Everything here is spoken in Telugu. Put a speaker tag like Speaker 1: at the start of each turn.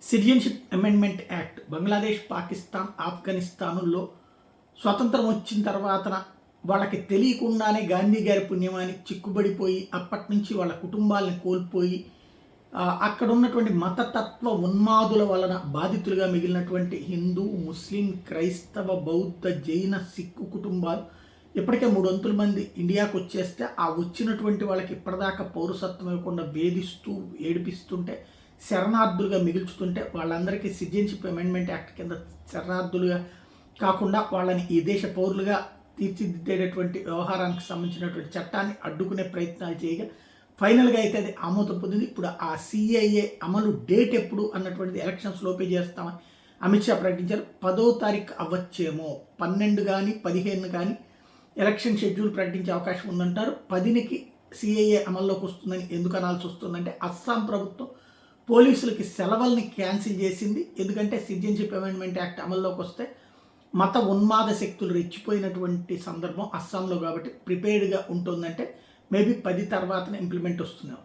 Speaker 1: Citizenship amendment act Bangladesh, Pakistan, ఆఫ్ఘనిస్తానుల్లో స్వతంత్రం వచ్చిన తర్వాత వాళ్ళకి తెలియకుండానే గాంధీ గారి పుణ్యమాని చిక్కుబడిపోయి అప్పటి నుంచి వాళ్ళ కుటుంబాలను కోల్పోయి అక్కడ ఉన్నటువంటి మతతత్వ ఉన్మాదుల వలన బాధితులుగా మిగిలినటువంటి హిందూ, ముస్లిం, క్రైస్తవ, బౌద్ధ, జైన, సిక్కు కుటుంబాలు ఇప్పటికే 300 మంది ఇండియాకు వచ్చేస్తే ఆ వచ్చినటువంటి వాళ్ళకి ఇప్పటిదాకా పౌరసత్వం ఇవ్వకుండా వేధిస్తూ ఏడిపిస్తుంటే శరణార్థులుగా మిగుల్చుతుంటే వాళ్ళందరికీ సిటిజన్షిప్ అమెండ్మెంట్ యాక్ట్ కింద శరణార్థులుగా కాకుండా వాళ్ళని ఈ దేశ పౌరులుగా తీర్చిదిద్దేటటువంటి వ్యవహారానికి సంబంధించినటువంటి చట్టాన్ని అడ్డుకునే ప్రయత్నాలు చేయగా ఫైనల్గా అయితే అది ఆమోదం పొందింది. ఇప్పుడు ఆ సిఐఏ అమలు డేట్ ఎప్పుడు అన్నటువంటిది ఎలక్షన్స్ లోపే చేస్తామని అమిత్ షా ప్రకటించారు. 10వ తారీఖు అవ్వచ్చేమో, 12 కానీ 15 కానీ ఎలక్షన్ షెడ్యూల్ ప్రకటించే అవకాశం ఉందంటారు. 10కి సిఐఏ అమల్లోకి వస్తుందని ఎందుకు అనాల్సి వస్తుందంటే అస్సాం ప్రభుత్వం పోలీసులకి సెలవుల్ని క్యాన్సిల్ చేసింది. ఎందుకంటే సిటిజన్షిప్ అమెండ్మెంట్ యాక్ట్ అమల్లోకి వస్తే మత ఉన్మాద శక్తులు రెచ్చిపోయినటువంటి సందర్భం అస్సాంలో కాబట్టి ప్రిపేర్డ్గా ఉంటుందంటే మేబీ 10 తర్వాతనే ఇంప్లిమెంట్ వస్తుందేమో.